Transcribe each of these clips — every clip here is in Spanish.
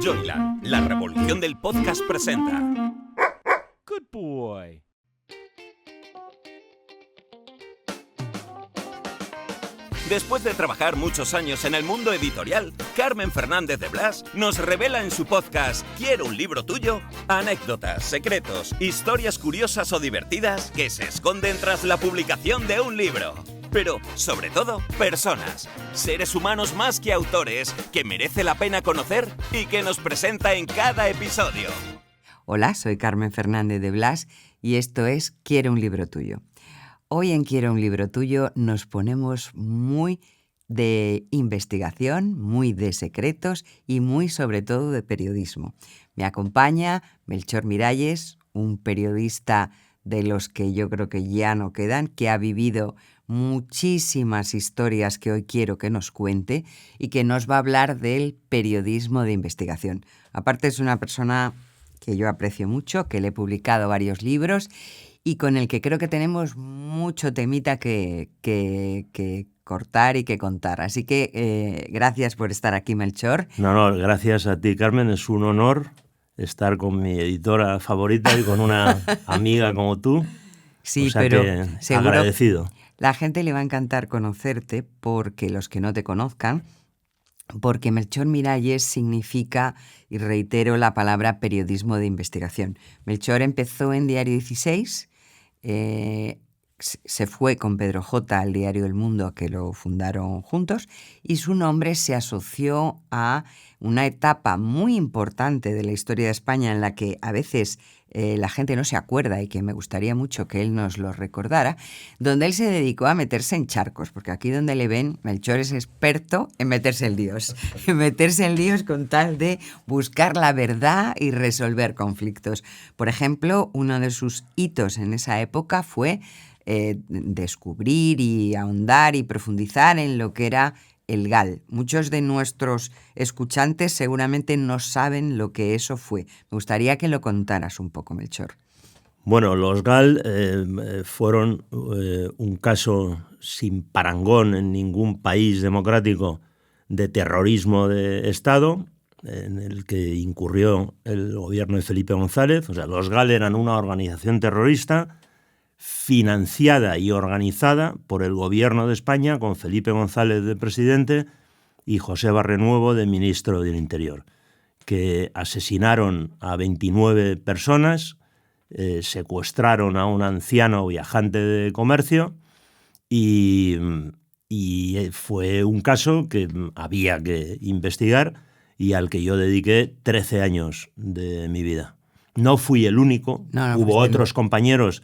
Joyland, la revolución del podcast presenta. Good boy. Después de trabajar muchos años en el mundo editorial, Carmen Fernández de Blas nos revela en su podcast ¿Quiero un libro tuyo? Anécdotas, secretos, historias curiosas o divertidas que se esconden tras la publicación de un libro. Pero, sobre todo, personas, seres humanos más que autores, que merece la pena conocer y que nos presenta en cada episodio. Hola, soy Carmen Fernández de Blas y esto es Quiero un libro tuyo. Hoy en Quiero un libro tuyo nos ponemos muy de investigación, muy de secretos y muy sobre todo de periodismo. Me acompaña Melchor Miralles, un periodista de los que yo creo que ya no quedan, que ha vivido muchísimas historias que hoy quiero que nos cuente y que nos va a hablar del periodismo de investigación. Aparte es una persona que yo aprecio mucho, que le he publicado varios libros y con el que creo que tenemos mucho temita que cortar y que contar. Así que gracias por estar aquí, Melchor. No, gracias a ti, Carmen. Es un honor estar con mi editora favorita y con una amiga como tú. Sí, o sea, pero que seguro agradecido. La gente le va a encantar conocerte porque los que no te conozcan, porque Melchor Miralles significa, y reitero la palabra, periodismo de investigación. Melchor empezó en Diario 16, se fue con Pedro J. al Diario El Mundo, que lo fundaron juntos, y su nombre se asoció a una etapa muy importante de la historia de España en la que a veces la gente no se acuerda y que me gustaría mucho que él nos lo recordara, donde él se dedicó a meterse en charcos, porque aquí donde le ven, Melchor es experto en meterse en líos, con tal de buscar la verdad y resolver conflictos. Por ejemplo, uno de sus hitos en esa época fue descubrir y ahondar y profundizar en lo que era el GAL. Muchos de nuestros escuchantes seguramente no saben lo que eso fue. Me gustaría que lo contaras un poco, Melchor. Bueno, los GAL fueron un caso sin parangón en ningún país democrático de terrorismo de Estado, en el que incurrió el gobierno de Felipe González. O sea, los GAL eran una organización terrorista financiada y organizada por el gobierno de España, con Felipe González de presidente y José Barrenuevo de ministro del Interior, que asesinaron a 29 personas, secuestraron a un anciano viajante de comercio y fue un caso que había que investigar y al que yo dediqué 13 años de mi vida. No fui el único, hubo otros compañeros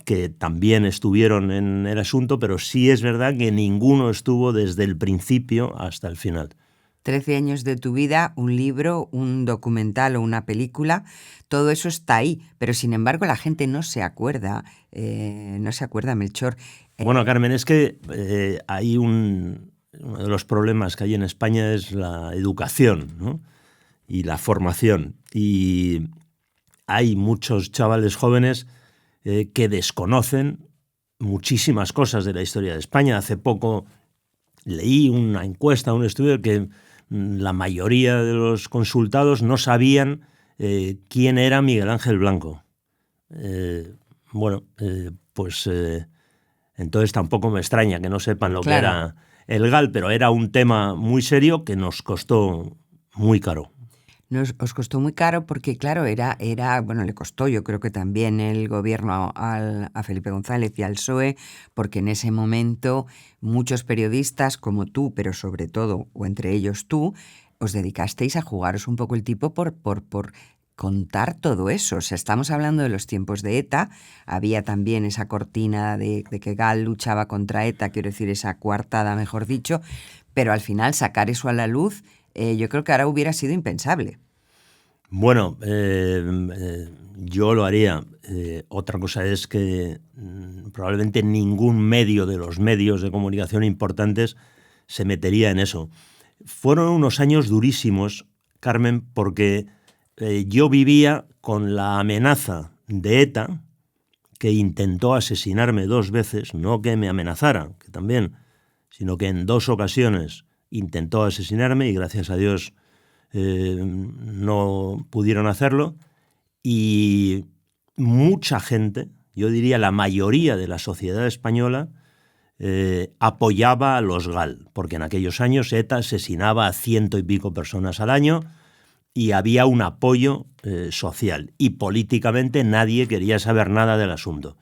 que también estuvieron en el asunto, pero sí es verdad que ninguno estuvo desde el principio hasta el final. 13 años de tu vida, un libro, un documental o una película, todo eso está ahí, pero sin embargo la gente no se acuerda, Melchor. Bueno, Carmen, es que hay uno de los problemas que hay en España es la educación, ¿no? Y la formación. Y hay muchos chavales jóvenes que desconocen muchísimas cosas de la historia de España. Hace poco leí una encuesta, un estudio que la mayoría de los consultados no sabían quién era Miguel Ángel Blanco. Entonces tampoco me extraña que no sepan lo que era el GAL, pero era un tema muy serio que nos costó muy caro. Os costó muy caro porque, claro, le costó, yo creo que también el gobierno a Felipe González y al PSOE, porque en ese momento muchos periodistas como tú, pero sobre todo, o entre ellos tú, os dedicasteis a jugaros un poco el tipo por contar todo eso. O sea, estamos hablando de los tiempos de ETA, había también esa cortina de que GAL luchaba contra ETA, quiero decir, esa coartada, mejor dicho, pero al final sacar eso a la luz, yo creo que ahora hubiera sido impensable. Bueno, yo lo haría. Otra cosa es que probablemente ningún medio de los medios de comunicación importantes se metería en eso. Fueron unos años durísimos, Carmen, porque yo vivía con la amenaza de ETA, que intentó asesinarme 2 veces, no que me amenazara, que también, sino que en 2 ocasiones intentó asesinarme y gracias a Dios no pudieron hacerlo, y mucha gente, yo diría la mayoría de la sociedad española, apoyaba a los GAL, porque en aquellos años ETA asesinaba a 100 y pico personas al año y había un apoyo social, y políticamente nadie quería saber nada del asunto.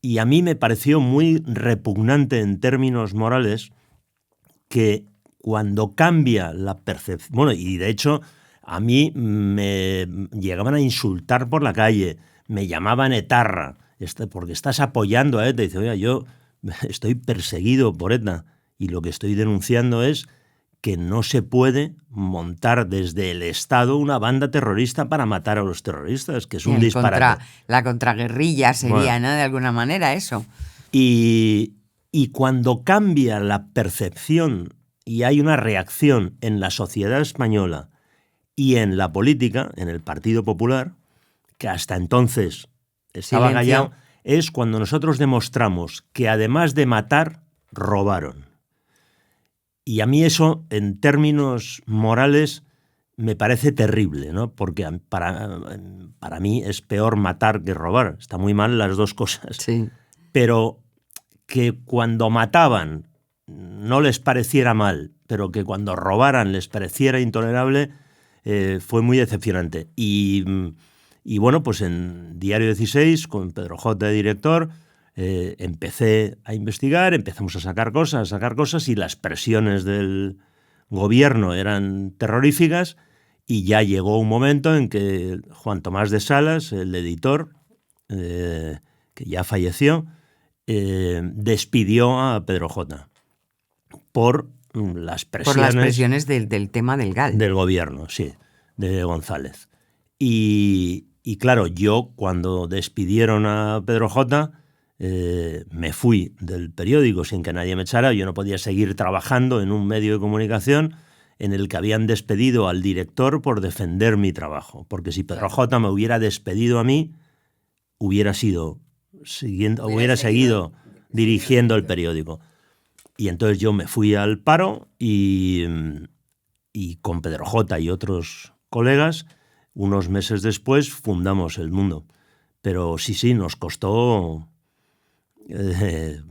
Y a mí me pareció muy repugnante en términos morales que cuando cambia la percepción, bueno, y de hecho a mí me llegaban a insultar por la calle, me llamaban etarra, porque estás apoyando a ETA. Y dice, oiga, yo estoy perseguido por ETA y lo que estoy denunciando es que no se puede montar desde el Estado una banda terrorista para matar a los terroristas, que es un disparate. La contraguerrilla sería, Bueno, ¿no? De alguna manera eso. Y cuando cambia la percepción y hay una reacción en la sociedad española y en la política, en el Partido Popular, que hasta entonces estaba callado, es cuando nosotros demostramos que además de matar, robaron. Y a mí eso, en términos morales, me parece terrible, ¿no? Porque para mí es peor matar que robar. Está muy mal las dos cosas. Sí. Pero que cuando mataban no les pareciera mal, pero que cuando robaran les pareciera intolerable, fue muy decepcionante. Y bueno, pues en Diario 16, con Pedro J. de director, empecé a investigar, empezamos a sacar cosas, y las presiones del gobierno eran terroríficas, y ya llegó un momento en que Juan Tomás de Salas, el editor, que ya falleció, despidió a Pedro J. por las presiones del tema del GAL. Del gobierno, sí, de González. Y claro, yo cuando despidieron a Pedro J, me fui del periódico sin que nadie me echara. Yo no podía seguir trabajando en un medio de comunicación en el que habían despedido al director por defender mi trabajo. Porque si Pedro J me hubiera despedido a mí, hubiera seguido dirigiendo el periódico. Y entonces yo me fui al paro y con Pedro J y otros colegas, unos meses después, fundamos El Mundo. Pero sí, nos costó el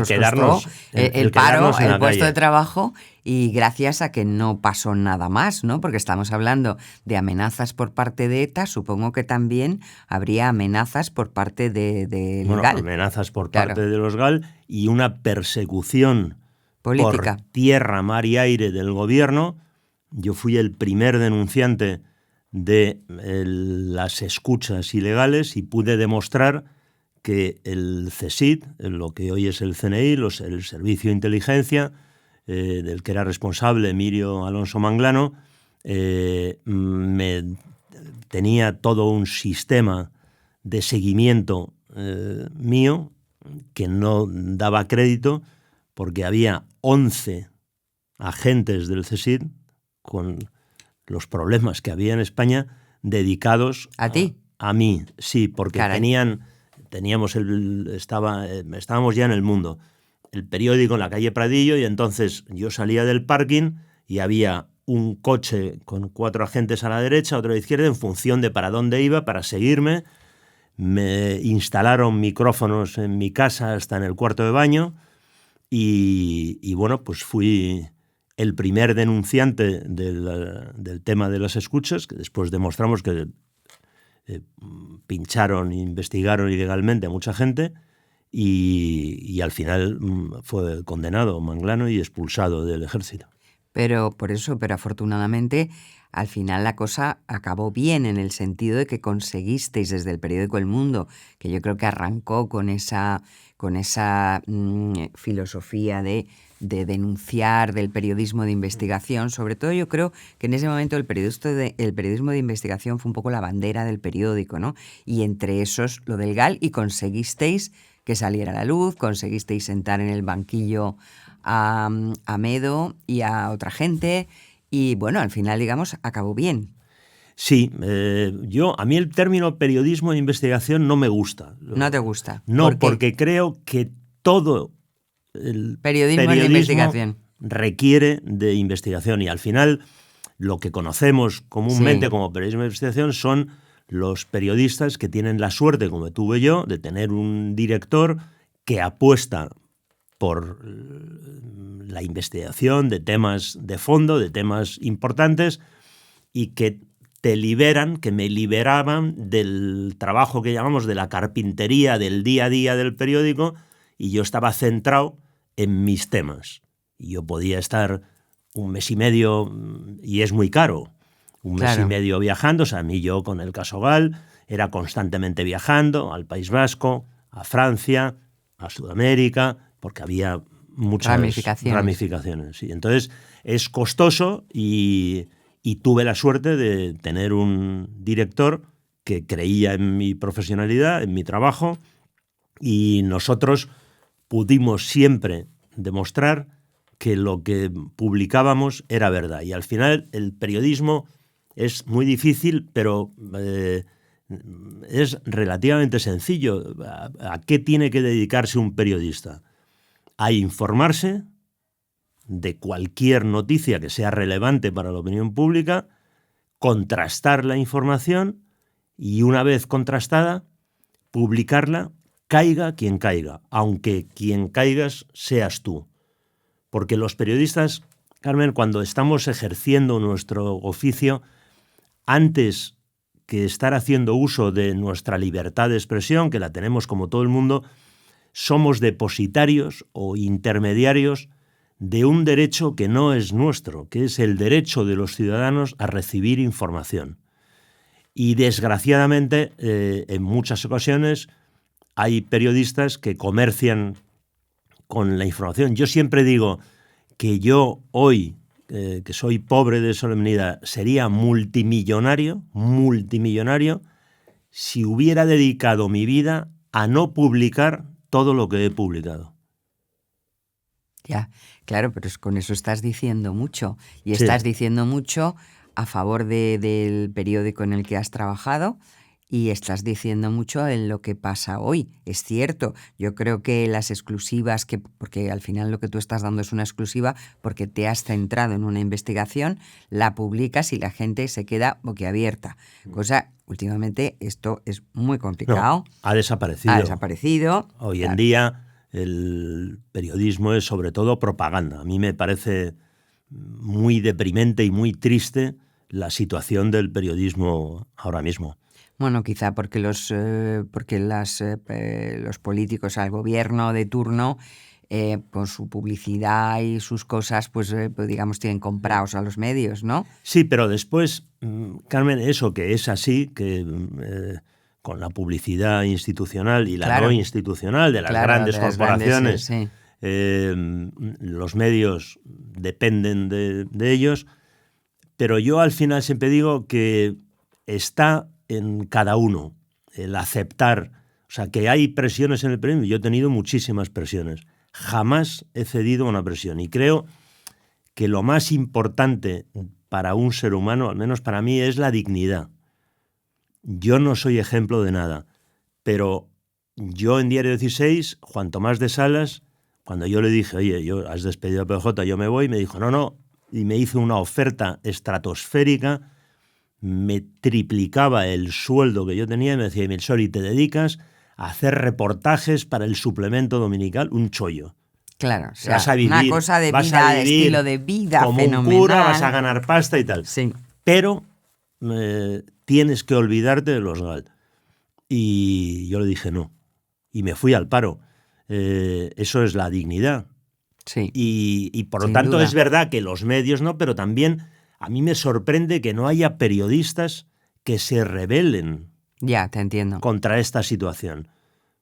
quedarnos, el paro, en la el puesto calle. de trabajo, y gracias a que no pasó nada más, ¿no? Porque estamos hablando de amenazas por parte de ETA, supongo que también habría amenazas por parte de GAL. Amenazas por parte de los GAL y una persecución política por tierra, mar y aire del gobierno. Yo fui el primer denunciante de las escuchas ilegales y pude demostrar que el CSID, lo que hoy es el CNI, el Servicio de Inteligencia, del que era responsable Emilio Alonso Manglano, tenía todo un sistema de seguimiento mío que no daba crédito, porque había 11 agentes del CSID con los problemas que había en España dedicados a ti. A mí, sí, porque estábamos ya en El Mundo, el periódico en la calle Pradillo, y entonces yo salía del parking y había un coche con 4 agentes a la derecha, otro a la izquierda, en función de para dónde iba, para seguirme. Me instalaron micrófonos en mi casa hasta en el cuarto de baño y bueno, pues fui el primer denunciante del tema de las escuchas, que después demostramos que pincharon, investigaron ilegalmente a mucha gente, y al final fue condenado Manglano y expulsado del ejército. Pero afortunadamente al final la cosa acabó bien, en el sentido de que conseguisteis desde el periódico El Mundo, que yo creo que arrancó con esa filosofía de denunciar, del periodismo de investigación. Sobre todo yo creo que en ese momento el periodismo de investigación fue un poco la bandera del periódico, ¿no? Y entre esos lo del GAL, y conseguisteis que saliera a la luz, conseguisteis sentar en el banquillo a Medo y a otra gente, y bueno, al final, digamos, acabó bien. Sí, a mí el término periodismo de investigación no me gusta. ¿No te gusta? No, porque creo que todo el periodismo de investigación requiere de investigación. Y al final, lo que conocemos comúnmente como periodismo de investigación son los periodistas que tienen la suerte, como tuve yo, de tener un director que apuesta por la investigación de temas de fondo, de temas importantes, y que te liberan, que me liberaban del trabajo que llamamos de la carpintería del día a día del periódico, y yo estaba centrado en mis temas. Y yo podía estar un mes y medio, y es muy caro, un mes y medio viajando. O sea, a mí, yo con el caso Gal era constantemente viajando al País Vasco, a Francia, a Sudamérica, porque había muchas ramificaciones. Sí. Entonces es costoso, y tuve la suerte de tener un director que creía en mi profesionalidad, en mi trabajo, y nosotros pudimos siempre demostrar que lo que publicábamos era verdad. Y al final el periodismo es muy difícil, pero es relativamente sencillo. ¿A qué tiene que dedicarse un periodista? A informarse de cualquier noticia que sea relevante para la opinión pública, contrastar la información y, una vez contrastada, publicarla, caiga quien caiga, aunque quien caigas seas tú. Porque los periodistas, Carmen, cuando estamos ejerciendo nuestro oficio, antes que estar haciendo uso de nuestra libertad de expresión, que la tenemos como todo el mundo, somos depositarios o intermediarios de un derecho que no es nuestro, que es el derecho de los ciudadanos a recibir información. Y desgraciadamente, en muchas ocasiones, hay periodistas que comercian con la información. Yo siempre digo que yo hoy, que soy pobre de solemnidad, sería multimillonario si hubiera dedicado mi vida a no publicar todo lo que he publicado. Ya, claro, pero con eso estás diciendo mucho. Y estás diciendo mucho a favor del periódico en el que has trabajado, y estás diciendo mucho en lo que pasa hoy. Es cierto, yo creo que las exclusivas, porque al final lo que tú estás dando es una exclusiva porque te has centrado en una investigación, la publicas y la gente se queda boquiabierta. Cosa, últimamente, esto es muy complicado. No, ha desaparecido. Ha desaparecido. Hoy en día el periodismo es sobre todo propaganda. A mí me parece muy deprimente y muy triste la situación del periodismo ahora mismo. Bueno, quizá porque los políticos al gobierno de turno, con su publicidad y sus cosas, pues digamos, tienen comprados a los medios, ¿no? Sí, pero después, Carmen, eso que es así, que con la publicidad institucional y la no institucional de las grandes corporaciones, los medios dependen de ellos, pero yo al final siempre digo que está en cada uno el aceptar. O sea, que hay presiones en el periodismo. Yo he tenido muchísimas presiones. Jamás he cedido a una presión. Y creo que lo más importante para un ser humano, al menos para mí, es la dignidad. Yo no soy ejemplo de nada, pero yo en Diario 16, Juan Tomás de Salas, cuando yo le dije, oye, has despedido a PJ, yo me voy, me dijo, no, y me hizo una oferta estratosférica, me triplicaba el sueldo que yo tenía y me decía, Emilsori, te dedicas a hacer reportajes para el suplemento dominical, un chollo. Claro, o sea, vas a vivir, una cosa de vida, de estilo de vida como fenomenal. Un cura, vas a ganar pasta y tal. Sí. Pero tienes que olvidarte de los GAL. Y yo le dije no. Y me fui al paro. Eso es la dignidad. Sí. Y por lo Sin tanto duda. es verdad que los medios no, pero también a mí me sorprende que no haya periodistas que se rebelen Ya, te entiendo. contra esta situación.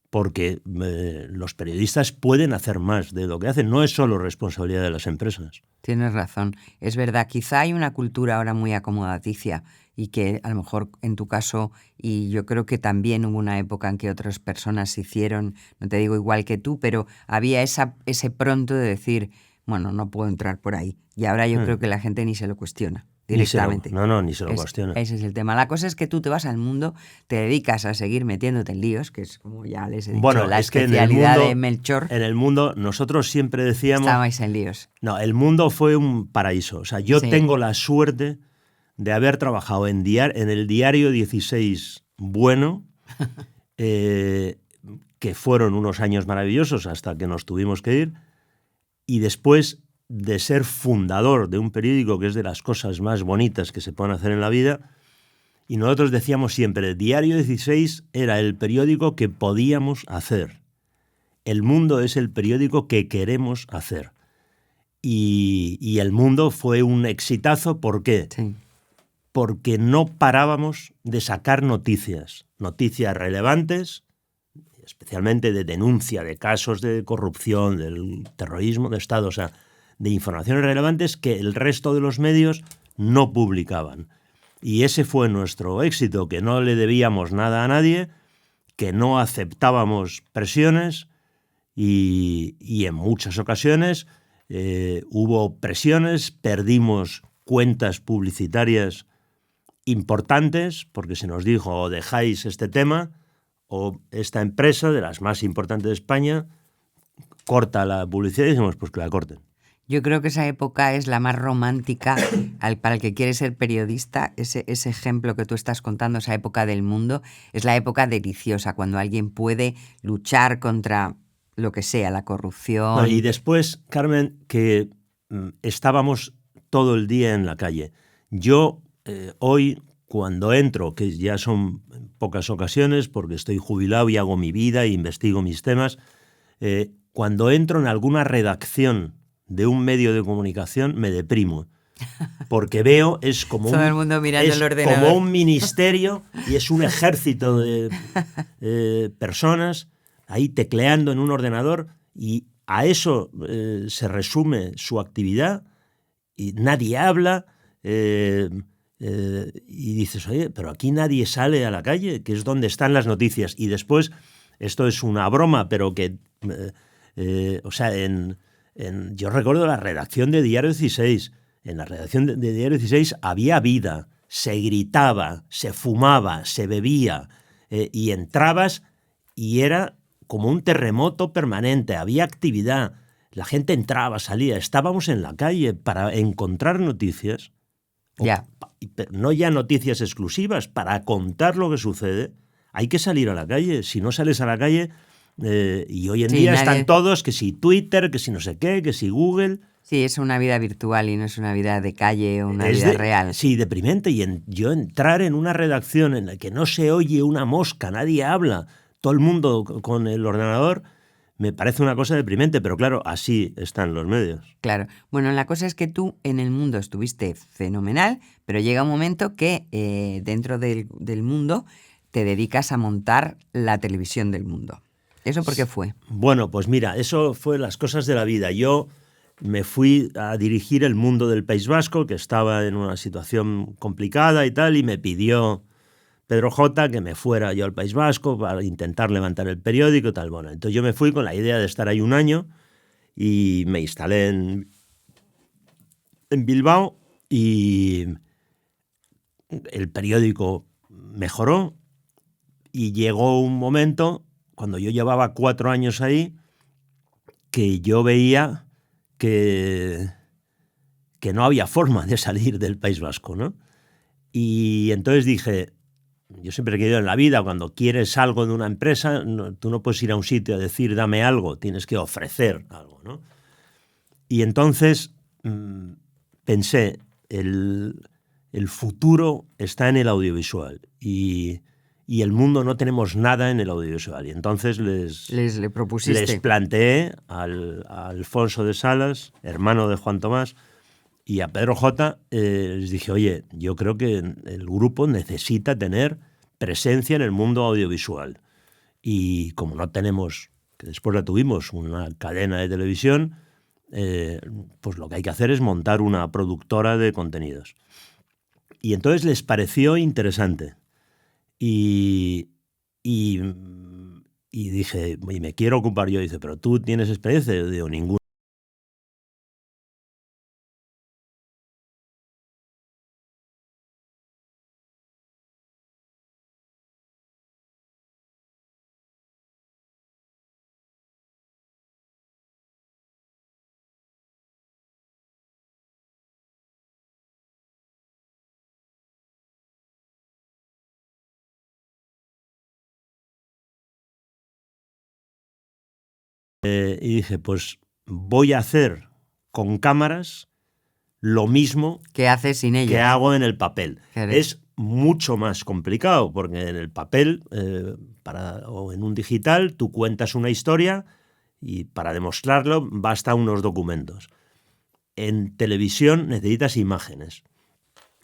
Porque los periodistas pueden hacer más de lo que hacen. No es solo responsabilidad de las empresas. Tienes razón. Es verdad, quizá hay una cultura ahora muy acomodaticia y que a lo mejor en tu caso, y yo creo que también hubo una época en que otras personas se hicieron, no te digo igual que tú, pero había ese pronto de decir, bueno, no puedo entrar por ahí. Y ahora yo creo que la gente ni se lo cuestiona. directamente. Ni se lo cuestiona. Ese es el tema. La cosa es que tú te vas al mundo, te dedicas a seguir metiéndote en líos, que es como ya les he dicho, la es que especialidad de Melchor. En el mundo nosotros siempre decíamos... Estabais en líos. No, el mundo fue un paraíso. O sea, yo tengo la suerte de haber trabajado en el diario 16 bueno, que fueron unos años maravillosos hasta que nos tuvimos que ir, y después de ser fundador de un periódico que es de las cosas más bonitas que se pueden hacer en la vida, y nosotros decíamos siempre, el diario 16 era el periódico que podíamos hacer. El Mundo es el periódico que queremos hacer. Y el Mundo fue un exitazo, ¿por qué? Sí. Porque no parábamos de sacar noticias relevantes, especialmente de denuncia de casos de corrupción, del terrorismo de Estado, o sea, de informaciones relevantes que el resto de los medios no publicaban. Y ese fue nuestro éxito, que no le debíamos nada a nadie, que no aceptábamos presiones y en muchas ocasiones hubo presiones, perdimos cuentas publicitarias importantes porque se nos dijo o dejáis este tema o esta empresa, de las más importantes de España, corta la publicidad y decimos, pues que la corten. Yo creo que esa época es la más romántica para el que quiere ser periodista. Ese ejemplo que tú estás contando, esa época del Mundo, es la época deliciosa, cuando alguien puede luchar contra lo que sea, la corrupción. No, y después, Carmen, que estábamos todo el día en la calle. Yo hoy, cuando entro, que ya son pocas ocasiones porque estoy jubilado y hago mi vida e investigo mis temas, cuando entro en alguna redacción de un medio de comunicación me deprimo, porque veo es como todo el mundo mirando el ordenador, como un ministerio y es un ejército de personas ahí tecleando en un ordenador y a eso se resume su actividad y nadie habla y dices, oye, pero aquí nadie sale a la calle, que es donde están las noticias. Y después, esto es una broma, pero que, o sea, yo recuerdo la redacción de Diario 16. En la redacción de Diario 16 había vida, se gritaba, se fumaba, se bebía, y entrabas y era como un terremoto permanente, había actividad, la gente entraba, salía, estábamos en la calle para encontrar noticias. No ya noticias exclusivas, para contar lo que sucede, hay que salir a la calle. Si no sales a la calle, y hoy en día están todos, que si Twitter, que si no sé qué, que si Google. Sí, es una vida virtual y no es una vida de calle o una vida real. Sí, deprimente. Y yo entrar en una redacción en la que no se oye una mosca, nadie habla, todo el mundo con el ordenador, me parece una cosa deprimente, pero claro, así están los medios. Claro. Bueno, la cosa es que tú en el Mundo estuviste fenomenal, pero llega un momento que dentro del Mundo te dedicas a montar la televisión del Mundo. ¿Eso por qué fue? Bueno, pues mira, eso fue las cosas de la vida. Yo me fui a dirigir el Mundo del País Vasco, que estaba en una situación complicada y tal, y me pidió Pedro J. que me fuera yo al País Vasco para intentar levantar el periódico y tal. Bueno, entonces yo me fui con la idea de estar ahí un año y me instalé en Bilbao y el periódico mejoró y llegó un momento, cuando yo llevaba 4 años ahí, que yo veía que no había forma de salir del País Vasco, ¿no? Y entonces dije, yo siempre he querido en la vida, cuando quieres algo de una empresa, tú no puedes ir a un sitio a decir dame algo, tienes que ofrecer algo, ¿no? Y entonces pensé, el futuro está en el audiovisual y el Mundo no tenemos nada en el audiovisual. Y entonces les planteé a Alfonso de Salas, hermano de Juan Tomás, y a Pedro J. Les dije, oye, yo creo que el grupo necesita tener presencia en el mundo audiovisual. Y como no tenemos, que después la tuvimos, una cadena de televisión, pues lo que hay que hacer es montar una productora de contenidos. Y entonces les pareció interesante. Y dije, oye, me quiero ocupar yo. Y dice, ¿pero tú tienes experiencia? Yo digo, ninguna. Y dije, pues voy a hacer con cámaras lo mismo ¿Qué haces sin ellas? que hago en el papel. Claro. Es mucho más complicado, porque en el papel o en un digital tú cuentas una historia y para demostrarlo basta unos documentos. En televisión necesitas imágenes.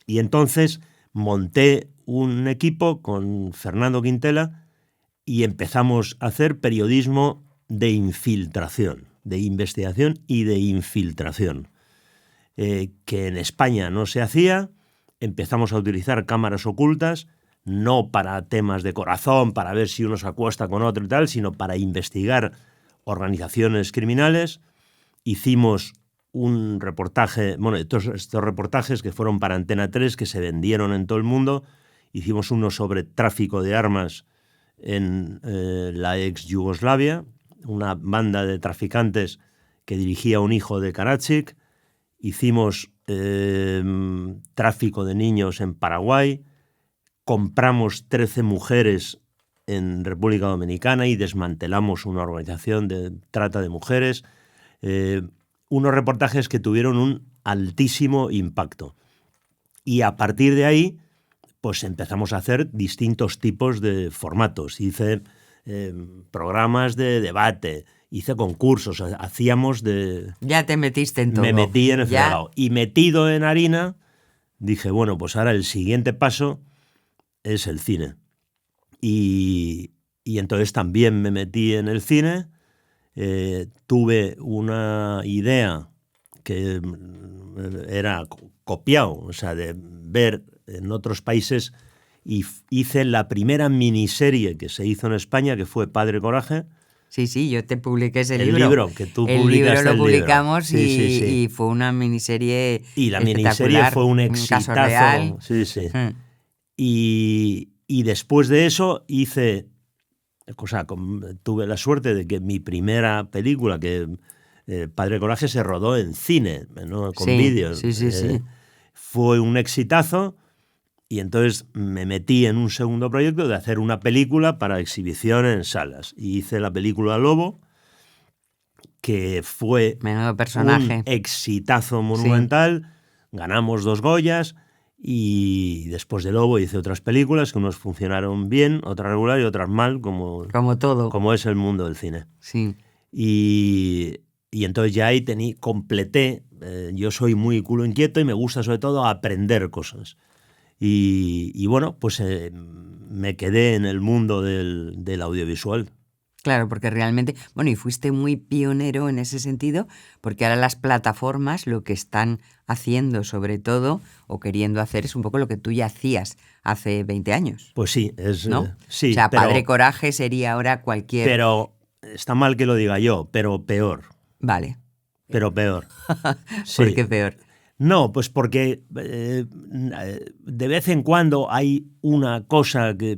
Y entonces monté un equipo con Fernando Quintela y empezamos a hacer periodismo de infiltración, de investigación y de infiltración, que en España no se hacía. Empezamos a utilizar cámaras ocultas, no para temas de corazón, para ver si uno se acuesta con otro y tal, sino para investigar organizaciones criminales. Hicimos un reportaje, bueno, todos estos reportajes que fueron para Antena 3, que se vendieron en todo el mundo. Hicimos uno sobre tráfico de armas en la ex Yugoslavia, una banda de traficantes que dirigía un hijo de Karadzic. Hicimos tráfico de niños en Paraguay, compramos 13 mujeres en República Dominicana y desmantelamos una organización de trata de mujeres. Unos reportajes que tuvieron un altísimo impacto. Y a partir de ahí, pues empezamos a hacer distintos tipos de formatos. Hice programas de debate, hice concursos, hacíamos de... Ya te metiste en todo. Me metí en el fregado. Y metido en harina, dije, bueno, pues ahora el siguiente paso es el cine. Y entonces también me metí en el cine. Tuve una idea que era copiado, o sea, de ver en otros países, y hice la primera miniserie que se hizo en España, que fue Padre Coraje. Sí, yo te publiqué ese el libro. libro que tú el publicaste. Libro lo publicamos sí, y fue una miniserie. Y la miniserie fue un exitazo. Un caso real. Sí. Y después de eso hice, tuve la suerte de que mi primera película, que Padre Coraje, se rodó en cine, ¿no? Con vídeos. Sí. Fue un exitazo. Y entonces me metí en un segundo proyecto de hacer una película para exhibición en salas. Y hice la película Lobo, que fue menudo personaje. Un exitazo monumental. Sí. Ganamos 2 Goyas y después de Lobo hice otras películas que unos funcionaron bien, otras regular y otras mal, como todo. Como es el mundo del cine. Sí. Y entonces ya ahí completé. Yo soy muy culo inquieto y me gusta sobre todo aprender cosas. Y bueno, pues me quedé en el mundo del audiovisual. Claro, porque realmente, bueno, y fuiste muy pionero en ese sentido, porque ahora las plataformas lo que están haciendo sobre todo, o queriendo hacer, es un poco lo que tú ya hacías hace 20 años. Pues sí, ¿no? Sí, o sea, Padre Coraje sería ahora cualquier... Pero está mal que lo diga yo, pero peor. Vale. Pero peor. Sí. ¿Por qué peor? No, pues porque de vez en cuando hay una cosa que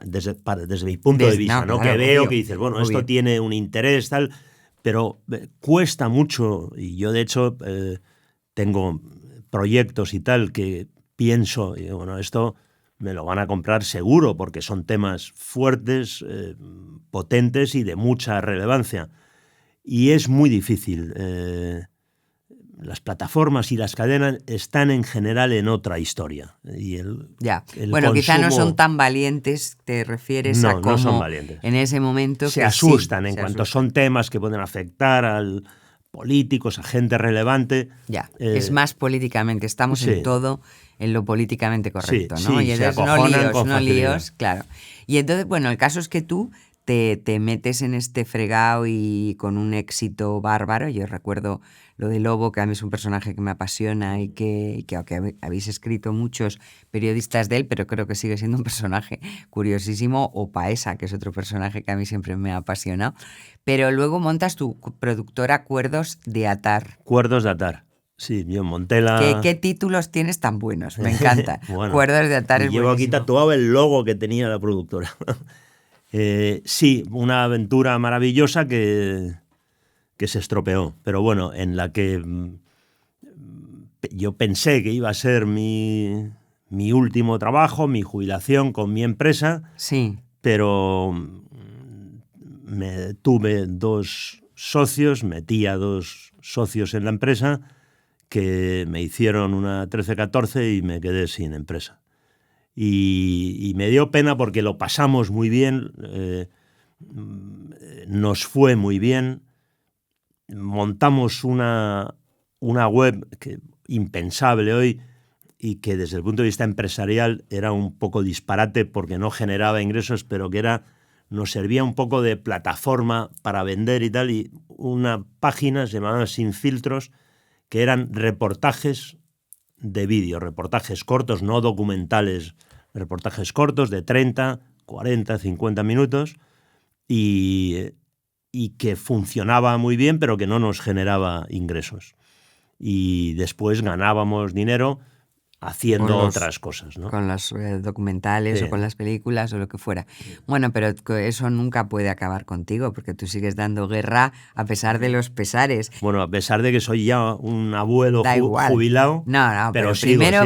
desde mi punto de vista, ¿no? Claro, que veo, obvio, que dices, bueno, obvio, esto tiene un interés, tal, pero cuesta mucho. Y yo, de hecho, tengo proyectos y tal que pienso, y bueno, esto me lo van a comprar seguro porque son temas fuertes, potentes y de mucha relevancia. Y es muy difícil. Las plataformas y las cadenas están en general en otra historia. Y el bueno, quizá no son tan valientes, te refieres a cómo no son valientes. En ese momento se asustan en cuanto son temas que pueden afectar a políticos, a gente relevante. Es más políticamente, estamos en todo en lo políticamente correcto, ¿no? Y entonces no líos, claro. Y entonces, bueno, el caso es que tú te metes en este fregado y con un éxito bárbaro. Yo recuerdo lo de Lobo, que a mí es un personaje que me apasiona y que habéis escrito muchos periodistas de él, pero creo que sigue siendo un personaje curiosísimo, o Paesa, que es otro personaje que a mí siempre me ha apasionado. Pero luego montas tu productora Cuerdos de Atar. Cuerdos de Atar. Sí, yo monté la... ¿Qué títulos tienes tan buenos? Me encanta. Bueno, Cuerdos de Atar es llevo buenísimo. aquí tatuado el logo que tenía la productora. Sí, una aventura maravillosa que se estropeó, pero bueno, en la que yo pensé que iba a ser mi último trabajo, mi jubilación con mi empresa, sí, pero tuve 2 socios, metí a 2 socios en la empresa que me hicieron una 13-14 y me quedé sin empresa. Y me dio pena porque lo pasamos muy bien, nos fue muy bien, montamos una web impensable hoy y que desde el punto de vista empresarial era un poco disparate porque no generaba ingresos, pero que nos servía un poco de plataforma para vender y tal, y una página se llamaba Sin Filtros, que eran reportajes de vídeo, reportajes cortos, no documentales, reportajes cortos de 30, 40, 50 minutos y que funcionaba muy bien, pero que no nos generaba ingresos. Y después ganábamos dinero haciendo otras cosas, ¿no? Con los documentales o con las películas o lo que fuera. Bueno, pero eso nunca puede acabar contigo porque tú sigues dando guerra a pesar de los pesares. Bueno, a pesar de que soy ya un abuelo jubilado. No, pero primero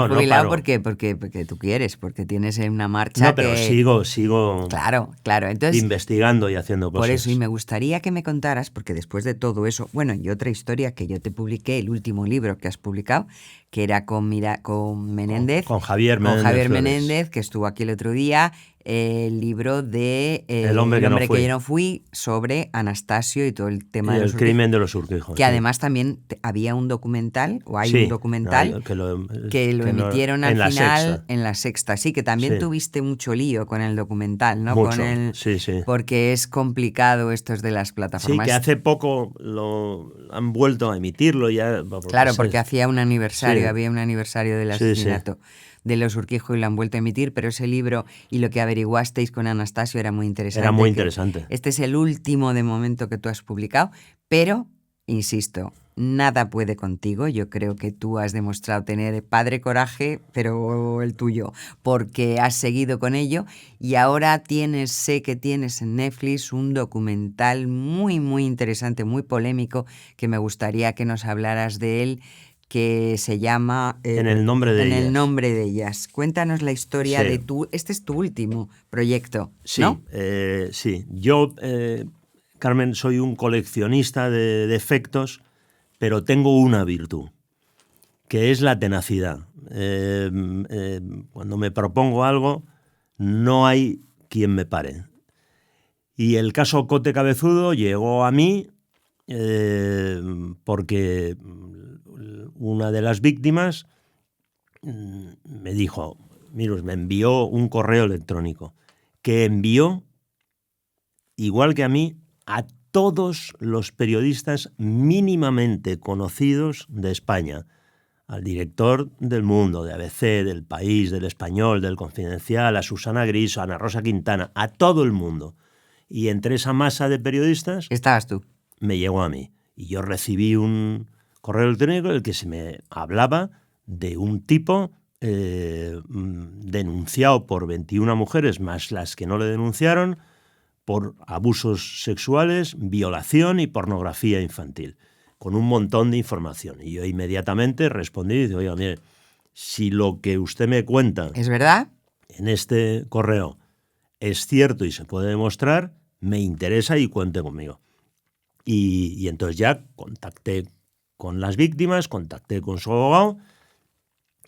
jubilado porque tú quieres, porque tienes una marcha. No, pero sigo Claro. Entonces, investigando y haciendo cosas. Por eso, y me gustaría que me contaras, porque después de todo eso, bueno, y otra historia que yo te publiqué, el último libro que has publicado, que era con Menéndez. Con Javier Menéndez, que estuvo aquí el otro día, el libro de El hombre que yo no fui, sobre Anastasio y todo el tema el crimen de los Urquijos. Que además también había un documental, o hay un documental, que lo emitieron al final en la Sexta. Sí, que también tuviste mucho lío con el documental, ¿no? Mucho, sí. Porque es complicado estos de las plataformas. Sí, que hace poco lo han vuelto a emitirlo ya. Claro, porque hacía un aniversario, había un aniversario del asesinato de los Urquijo y lo han vuelto a emitir, pero ese libro y lo que averiguasteis con Anastasio era muy interesante. Era muy interesante. Este es el último de momento que tú has publicado, pero, insisto, nada puede contigo. Yo creo que tú has demostrado tener padre coraje, pero el tuyo, porque has seguido con ello y ahora sé que tienes en Netflix un documental muy, muy interesante, muy polémico, que me gustaría que nos hablaras de él, que se llama En el nombre de ellas. En el nombre de ellas. Cuéntanos la historia de este es tu último proyecto, ¿no? Sí. Yo, Carmen, soy un coleccionista de defectos, pero tengo una virtud, que es la tenacidad. Cuando me propongo algo, no hay quien me pare. Y el caso Cote Cabezudo llegó a mí porque una de las víctimas me dijo, me envió un correo electrónico que envió, igual que a mí, a todos los periodistas mínimamente conocidos de España, al director del Mundo, de ABC, del País, del Español, del Confidencial, a Susana Griso, a Ana Rosa Quintana, a todo el mundo. Y entre esa masa de periodistas... Estabas tú. Me llegó a mí. Y yo recibí un correo electrónico en el que se me hablaba de un tipo denunciado por 21 mujeres, más las que no le denunciaron, por abusos sexuales, violación y pornografía infantil, con un montón de información. Y yo inmediatamente respondí y dije, oiga, mire, si lo que usted me cuenta... ¿Es verdad? En este correo es cierto y se puede demostrar, me interesa y cuente conmigo. Y entonces ya contacté con las víctimas, contacté con su abogado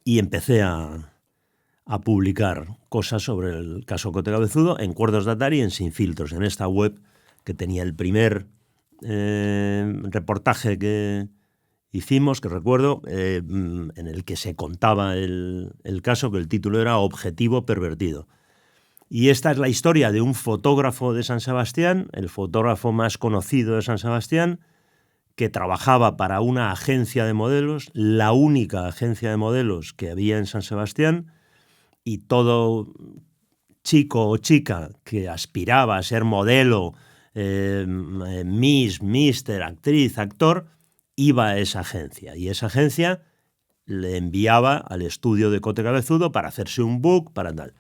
y empecé a publicar cosas sobre el caso Cote Cabezudo en Cuerdos de Atari y en Sin Filtros, en esta web que tenía el primer reportaje que hicimos, que recuerdo, en el que se contaba el caso, que el título era Objetivo Pervertido. Y esta es la historia de un fotógrafo de San Sebastián, el fotógrafo más conocido de San Sebastián, que trabajaba para una agencia de modelos, la única agencia de modelos que había en San Sebastián, y todo chico o chica que aspiraba a ser modelo, Miss, Mister, actriz, actor, iba a esa agencia. Y esa agencia le enviaba al estudio de Cote Cabezudo para hacerse un book, para tal.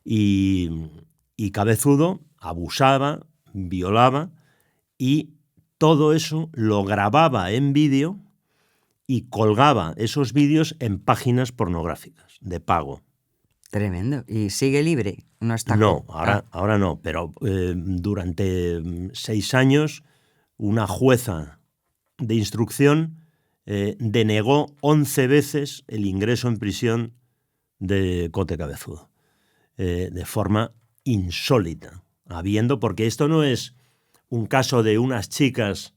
Y Cabezudo abusaba, violaba, y todo eso lo grababa en vídeo y colgaba esos vídeos en páginas pornográficas de pago. Tremendo. ¿Y sigue libre? No está. No, ahora no, pero durante 6 años una jueza de instrucción denegó 11 veces el ingreso en prisión de Cote Cabezudo, de forma insólita, porque esto no es un caso de unas chicas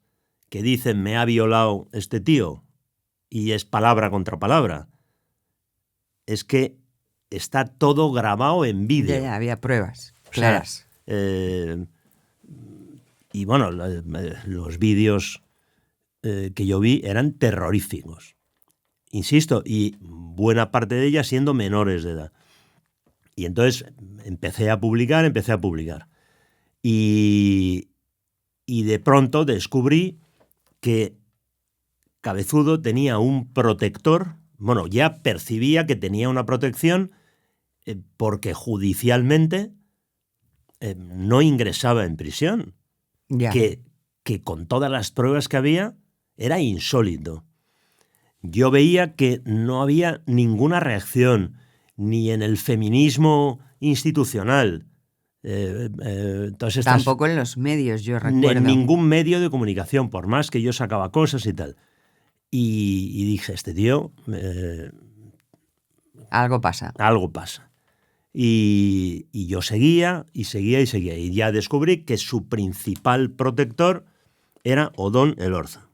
que dicen me ha violado este tío y es palabra contra palabra, es que está todo grabado en vídeo. Ya, había pruebas claras. O sea, y bueno, los vídeos que yo vi eran terroríficos. Insisto, y buena parte de ellas siendo menores de edad. Y entonces empecé a publicar. Y de pronto descubrí que Cabezudo tenía un protector. Bueno, ya percibía que tenía una protección porque judicialmente no ingresaba en prisión. Ya. Que con todas las pruebas que había era insólito. Yo veía que no había ninguna reacción, ni en el feminismo institucional. Tampoco en los medios, yo recuerdo. En ningún medio de comunicación, por más que yo sacaba cosas y tal. Y dije, este tío... algo pasa. Algo pasa. Y yo seguía. Y ya descubrí que su principal protector era Odón Elorza.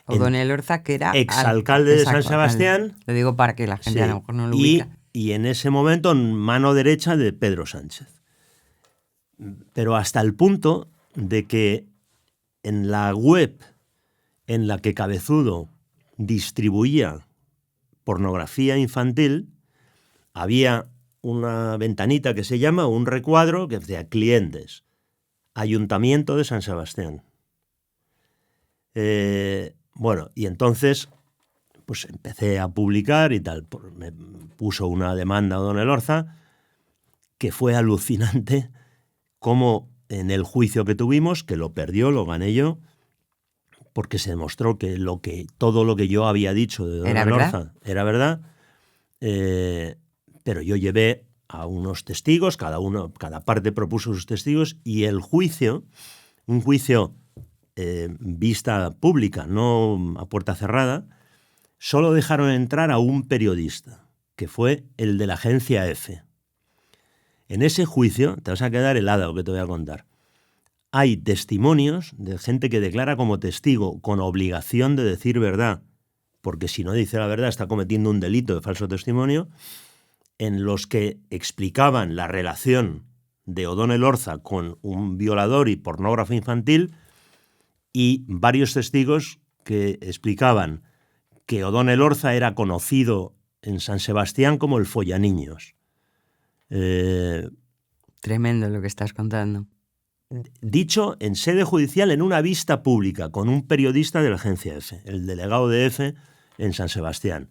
Odón Elorza, que era exalcalde de San Sebastián. Lo digo para que la gente a lo mejor no lo ubica. Y en ese momento mano derecha de Pedro Sánchez. Pero hasta el punto de que en la web en la que Cabezudo distribuía pornografía infantil había una ventanita que se llama, un recuadro que decía clientes, Ayuntamiento de San Sebastián. Bueno, y entonces pues empecé a publicar y tal. Me puso una demanda a Odón Elorza que fue alucinante, como en el juicio que tuvimos, que lo perdió, lo gané yo, porque se demostró que todo lo que yo había dicho de Odón Elorza era verdad. Pero yo llevé a unos testigos, cada parte propuso sus testigos, y el juicio, un juicio vista pública, no a puerta cerrada, solo dejaron entrar a un periodista, que fue el de la agencia EFE. En ese juicio, te vas a quedar helada lo que te voy a contar, hay testimonios de gente que declara como testigo con obligación de decir verdad, porque si no dice la verdad está cometiendo un delito de falso testimonio, en los que explicaban la relación de Odón Elorza con un violador y pornógrafo infantil, y varios testigos que explicaban que Odón Elorza era conocido en San Sebastián como el follaniños. Tremendo lo que estás contando. Dicho en sede judicial en una vista pública con un periodista de la agencia EFE, el delegado de EFE en San Sebastián.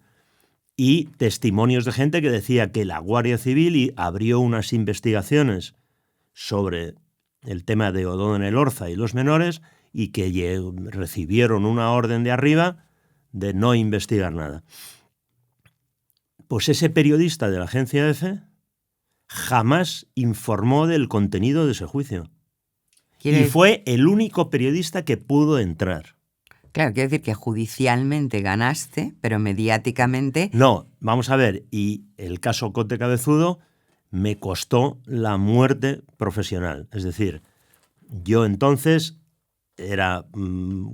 Y testimonios de gente que decía que la Guardia Civil abrió unas investigaciones sobre el tema de Odón Elorza y los menores y que recibieron una orden de arriba de no investigar nada. Pues ese periodista de la agencia EFE jamás informó del contenido de ese juicio. Y fue el único periodista que pudo entrar. Claro, quiere decir que judicialmente ganaste, pero mediáticamente... No, vamos a ver, y el caso Cote Cabezudo me costó la muerte profesional. Es decir, yo entonces era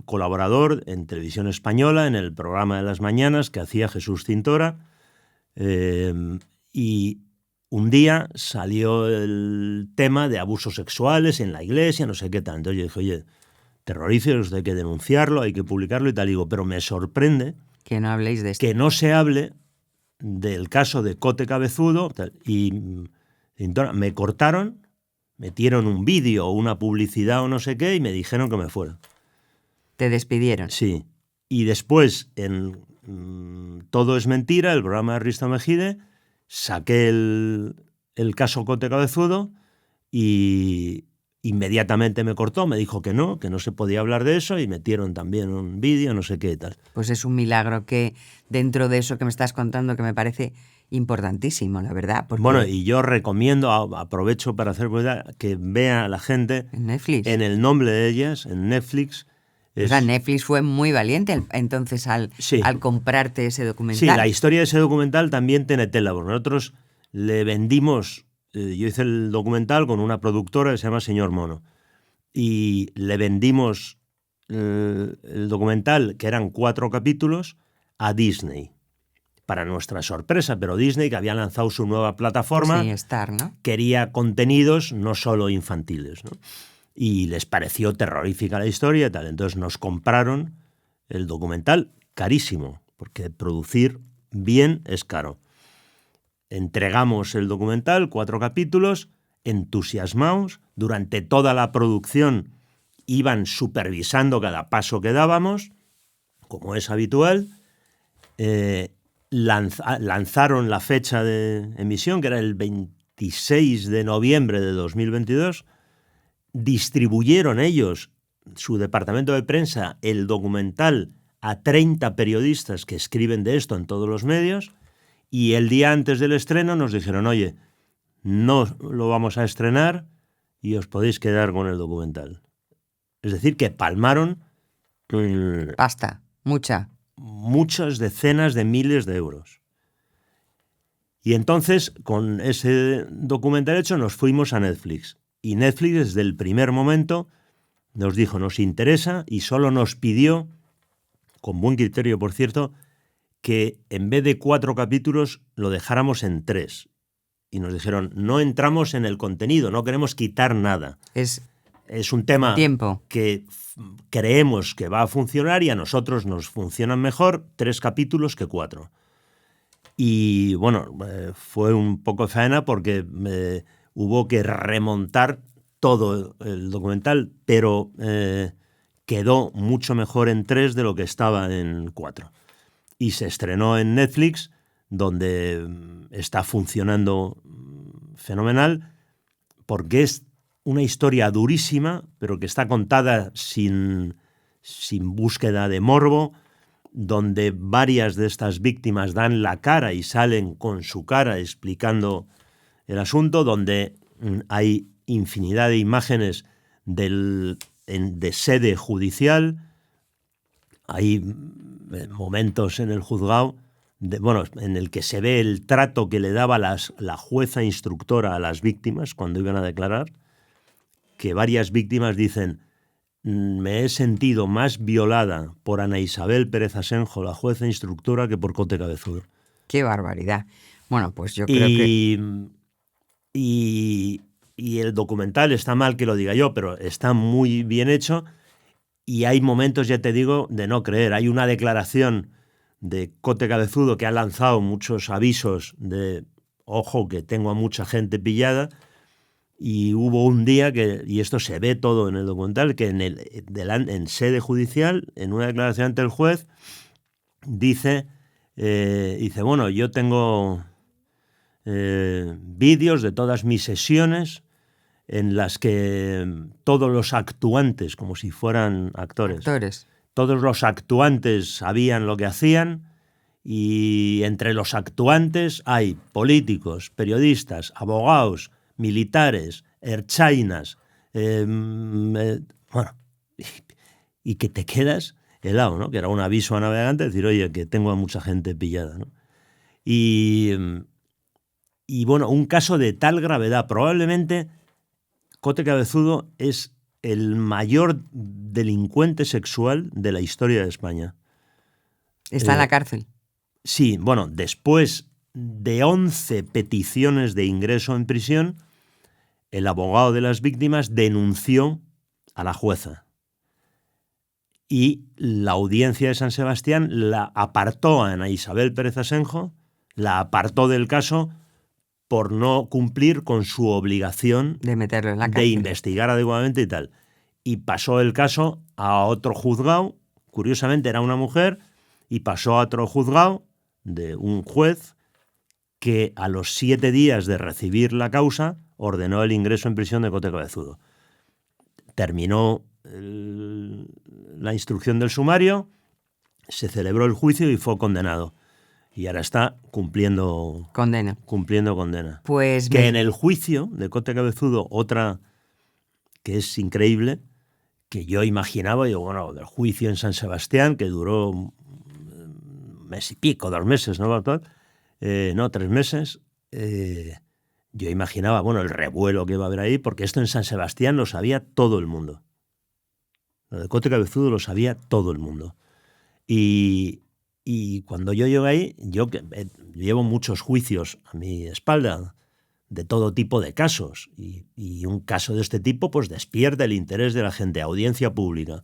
colaborador en Televisión Española, en el programa de las mañanas que hacía Jesús Cintora, y un día salió el tema de abusos sexuales en la iglesia, no sé qué tal. Entonces yo dije, oye, terroríficos, hay que denunciarlo, hay que publicarlo y tal. Digo, pero me sorprende que no habléis de esto. Que no se hable del caso de Cote Cabezudo. Tal. Y entonces me cortaron, metieron un vídeo o una publicidad o no sé qué y me dijeron que me fuera. ¿Te despidieron? Sí. Y después, en Todo es mentira, el programa de Risto Mejide, saqué el caso Cote Cabezudo y inmediatamente me cortó, me dijo que no se podía hablar de eso y metieron también un vídeo, no sé qué y tal. Pues es un milagro que dentro de eso que me estás contando, que me parece importantísimo, la verdad. Porque Bueno, y yo recomiendo, aprovecho para hacer publicidad, que vea a la gente en Netflix. en el nombre de ellas, en Netflix. O sea, Netflix fue muy valiente entonces al comprarte ese documental. Sí, la historia de ese documental también tiene tela. Nosotros le vendimos, yo hice el documental con una productora que se llama Señor Mono, y le vendimos el documental, que eran 4 capítulos, a Disney. Para nuestra sorpresa, pero Disney, que había lanzado su nueva plataforma, sí, Star, ¿no? quería contenidos no solo infantiles, ¿no? Y les pareció terrorífica la historia y tal. Entonces nos compraron el documental carísimo, porque producir bien es caro. Entregamos el documental, 4 capítulos, entusiasmados. Durante toda la producción iban supervisando cada paso que dábamos, como es habitual. Lanzaron la fecha de emisión, que era el 26 de noviembre de 2022. Distribuyeron ellos, su departamento de prensa, el documental a 30 periodistas que escriben de esto en todos los medios, y el día antes del estreno nos dijeron, oye, no lo vamos a estrenar y os podéis quedar con el documental. Es decir, que palmaron pasta, muchas decenas de miles de euros. Y entonces, con ese documental hecho, nos fuimos a Netflix. Y Netflix, desde el primer momento, nos dijo, nos interesa, y solo nos pidió, con buen criterio, por cierto, que en vez de 4 capítulos lo dejáramos en 3. Y nos dijeron, no entramos en el contenido, no queremos quitar nada. Es un tema que creemos que va a funcionar y a nosotros nos funcionan mejor 3 capítulos que 4. Y bueno, fue un poco faena porque hubo que remontar todo el documental, pero quedó mucho mejor en 3 de lo que estaba en 4. Y se estrenó en Netflix, donde está funcionando fenomenal, porque es una historia durísima, pero que está contada sin búsqueda de morbo, donde varias de estas víctimas dan la cara y salen con su cara explicando el asunto, donde hay infinidad de imágenes de sede judicial, hay momentos en el juzgado en el que se ve el trato que le daba la jueza instructora a las víctimas cuando iban a declarar, que varias víctimas dicen, me he sentido más violada por Ana Isabel Pérez Asenjo, la jueza instructora, que por Cote Cabezudo. ¡Qué barbaridad! Bueno, pues yo creo que... Y el documental, está mal que lo diga yo, pero está muy bien hecho, y hay momentos, ya te digo, de no creer. Hay una declaración de Cote Cabezudo que ha lanzado muchos avisos de, ojo, que tengo a mucha gente pillada, y hubo un día y esto se ve todo en el documental, que en sede judicial, en una declaración ante el juez, dice, bueno, yo tengo vídeos de todas mis sesiones en las que todos los actuantes, como si fueran actores, todos los actuantes sabían lo que hacían, y entre los actuantes hay políticos, periodistas, abogados, militares, erchainas, bueno, y que te quedas helado, ¿no? Que era un aviso a navegantes, decir, oye, que tengo a mucha gente pillada, ¿no? Y bueno, un caso de tal gravedad, probablemente Cote Cabezudo es el mayor delincuente sexual de la historia de España. ¿Está en la cárcel? Sí, bueno, después de 11 peticiones de ingreso en prisión, el abogado de las víctimas denunció a la jueza. Y la audiencia de San Sebastián la apartó a Ana Isabel Pérez Asenjo, la apartó del caso por no cumplir con su obligación de meterlo en la cárcel, de investigar adecuadamente y tal. Y pasó el caso a otro juzgado, curiosamente era una mujer, y pasó a otro juzgado de un juez que a los 7 días de recibir la causa ordenó el ingreso en prisión de Cote Cabezudo. terminó la instrucción del sumario, se celebró el juicio y fue condenado. Y ahora está cumpliendo condena. Pues que en el juicio de Cote Cabezudo, otra que es increíble, que yo imaginaba, digo, bueno, del juicio en San Sebastián, que duró un mes y pico, 2 meses, ¿no, doctor? No, 3 meses. Yo imaginaba, bueno, el revuelo que iba a haber ahí, porque esto en San Sebastián lo sabía todo el mundo. Lo de Cote Cabezudo lo sabía todo el mundo. Y cuando yo llegué ahí, yo llevo muchos juicios a mi espalda de todo tipo de casos. Y un caso de este tipo pues despierta el interés de la gente, audiencia pública.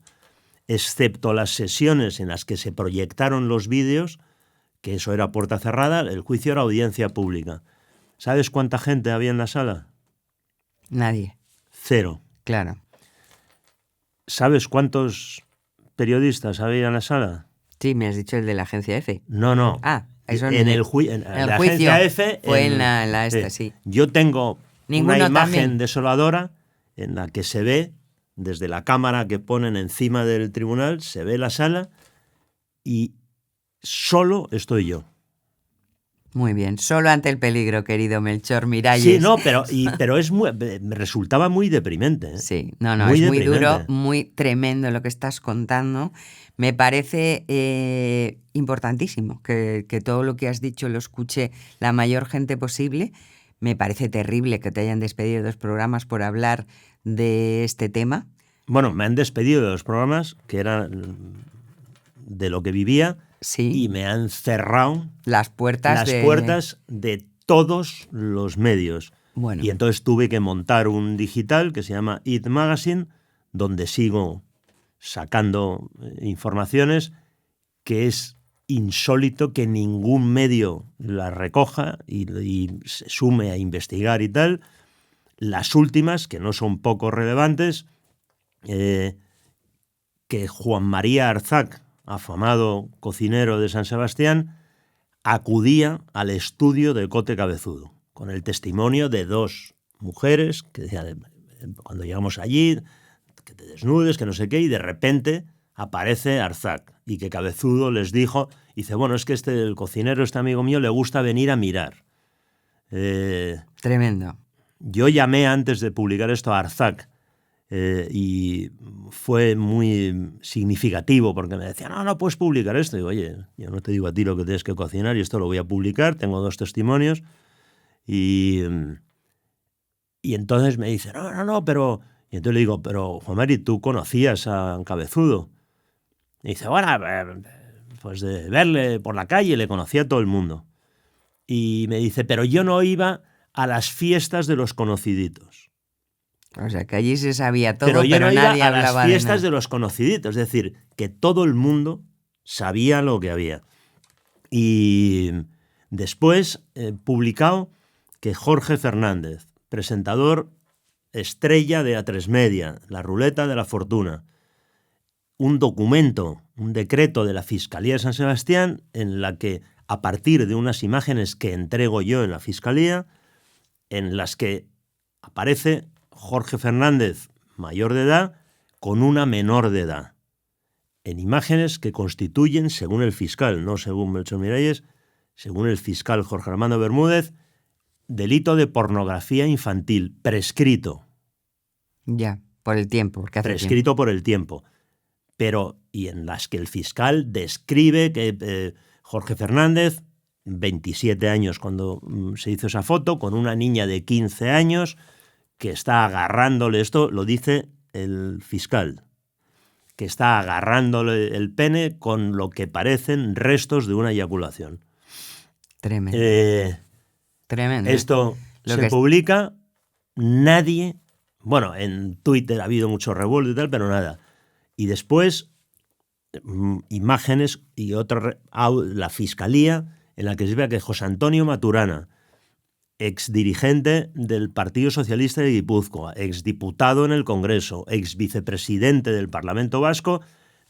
Excepto las sesiones en las que se proyectaron los vídeos, que eso era puerta cerrada, el juicio era audiencia pública. ¿Sabes cuánta gente había en la sala? Nadie. 0. Claro. ¿Sabes cuántos periodistas había en la sala? Sí, me has dicho el de la agencia F. No. Eso en el juicio agencia F fue en la esta, sí. Yo tengo Ninguno una imagen también. desoladora en la que se ve, desde la cámara que ponen encima del tribunal, se ve la sala y solo estoy yo. Muy bien, solo ante el peligro, querido Melchor Miralles. Sí, no, pero me resultaba muy deprimente. ¿eh? Sí, no, muy es muy deprimente. duro, muy tremendo lo que estás contando. Me parece importantísimo que todo lo que has dicho lo escuche la mayor gente posible. Me parece terrible que te hayan despedido de los programas por hablar de este tema. Bueno, me han despedido de los programas, que eran de lo que vivía, sí. Y me han cerrado las puertas de todos los medios. Bueno. Y entonces tuve que montar un digital que se llama It Magazine, donde sigo sacando informaciones, que es insólito que ningún medio las recoja y se sume a investigar y tal. Las últimas, que no son poco relevantes, que Juan María Arzac, afamado cocinero de San Sebastián, acudía al estudio de Cote Cabezudo, con el testimonio de 2 mujeres que decían, cuando llegamos allí, que te desnudes, que no sé qué, y de repente aparece Arzac, y que Cabezudo les dijo, dice, bueno, es que el cocinero, este amigo mío, le gusta venir a mirar. Tremendo. Yo llamé antes de publicar esto a Arzac, y fue muy significativo porque me decían, no puedes publicar esto. Y digo, oye, yo no te digo a ti lo que tienes que cocinar y esto lo voy a publicar, tengo 2 testimonios. Y entonces me dice, no, pero... Y entonces le digo, pero Juan Mari, ¿tú conocías a Cabezudo? Y dice, bueno, pues de verle por la calle le conocía a todo el mundo. Y me dice, pero yo no iba a las fiestas de los conociditos. O sea, que allí se sabía todo, pero yo no nadie iba a hablaba las fiestas de de los conociditos. Es decir, que todo el mundo sabía lo que había. Y después publicado que Jorge Fernández, presentador estrella de A3 Media, La Ruleta de la Fortuna, un documento, un decreto de la Fiscalía de San Sebastián en la que, a partir de unas imágenes que entrego yo en la Fiscalía, en las que aparece Jorge Fernández, mayor de edad, con una menor de edad, en imágenes que constituyen, según el fiscal, no según Melchor Miralles, según el fiscal Jorge Armando Bermúdez, delito de pornografía infantil, prescrito. Ya, por el tiempo. Porque hace prescrito tiempo. Por el tiempo. Pero, y en las que el fiscal describe que Jorge Fernández, 27 años cuando se hizo esa foto, con una niña de 15 años, que está agarrándole, esto lo dice el fiscal, que está agarrándole el pene con lo que parecen restos de una eyaculación. Tremendo. Tremendo. Esto se publica, nadie, bueno, en Twitter ha habido mucho revuelo y tal, pero nada. Y después, imágenes y otra, la Fiscalía, en la que se ve que José Antonio Maturana, exdirigente del Partido Socialista de Guipúzcoa, exdiputado en el Congreso, exvicepresidente del Parlamento Vasco,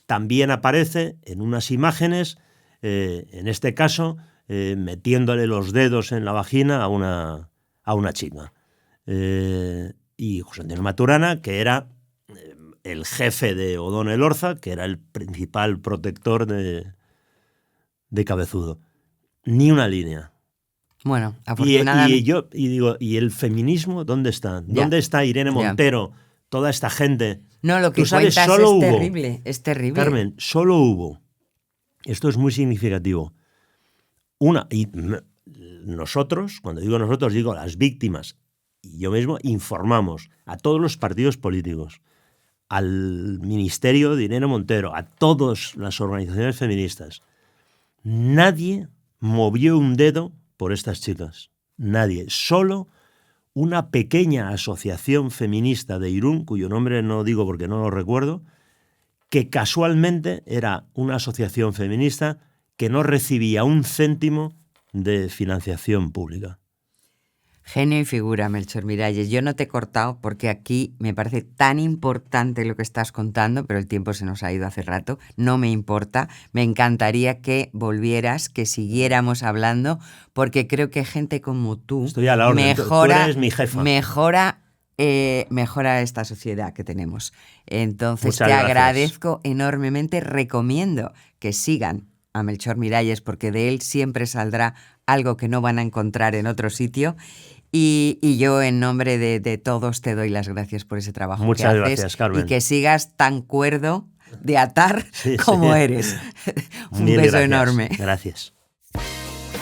también aparece en unas imágenes, en este caso, metiéndole los dedos en la vagina a una chica. Y José Antonio Maturana, que era el jefe de Odón Elorza, que era el principal protector de Cabezudo. Ni una línea. Bueno, afortunadamente. ¿Y el feminismo dónde está? Ya. ¿Dónde está Irene Montero? Toda esta gente. No, lo que Tú sabes, cuentas solo es hubo, terrible, es terrible. Carmen, solo hubo, esto es muy significativo, nosotros, cuando digo nosotros, digo las víctimas, y yo mismo informamos a todos los partidos políticos, al Ministerio de Irene Montero, a todas las organizaciones feministas. Nadie movió un dedo por estas chicas. Nadie. Solo una pequeña asociación feminista de Irún, cuyo nombre no digo porque no lo recuerdo, que casualmente era una asociación feminista que no recibía un céntimo de financiación pública. Genio y figura, Melchor Miralles. Yo no te he cortado porque aquí me parece tan importante lo que estás contando, pero el tiempo se nos ha ido hace rato. No me importa. Me encantaría que volvieras, que siguiéramos hablando, porque creo que gente como tú Estoy a la orden. Tú eres mi jefa. mejora esta sociedad que tenemos. Entonces Muchas te gracias. agradezco enormemente. Recomiendo que sigan a Melchor Miralles porque de él siempre saldrá algo que no van a encontrar en otro sitio. Y yo, en nombre de todos, te doy las gracias por ese trabajo Muchas que haces. gracias, Carmen. Y que sigas tan cuerdo de atar como eres. Un Mil beso gracias. enorme. Gracias.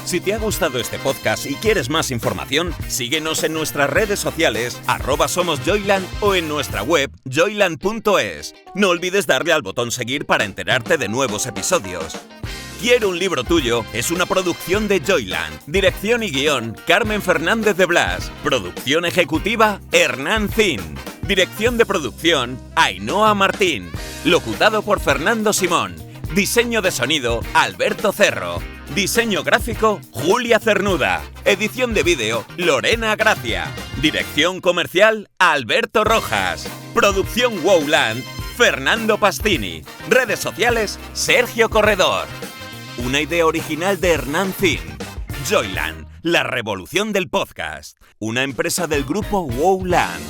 Si te ha gustado este podcast y quieres más información, síguenos en nuestras redes sociales, @somosjoyland o en nuestra web joyland.es. No olvides darle al botón seguir para enterarte de nuevos episodios. Quiero un libro tuyo es una producción de Joyland. Dirección y guión, Carmen Fernández de Blas. Producción ejecutiva, Hernán Zin. Dirección de producción, Ainhoa Martín. Locutado por Fernando Simón. Diseño de sonido, Alberto Cerro. Diseño gráfico, Julia Cernuda. Edición de vídeo, Lorena Gracia. Dirección comercial, Alberto Rojas. Producción Wowland, Fernando Pastini. Redes sociales, Sergio Corredor. Una idea original de Hernán Zin. Joyland, la revolución del podcast. Una empresa del grupo Wowland.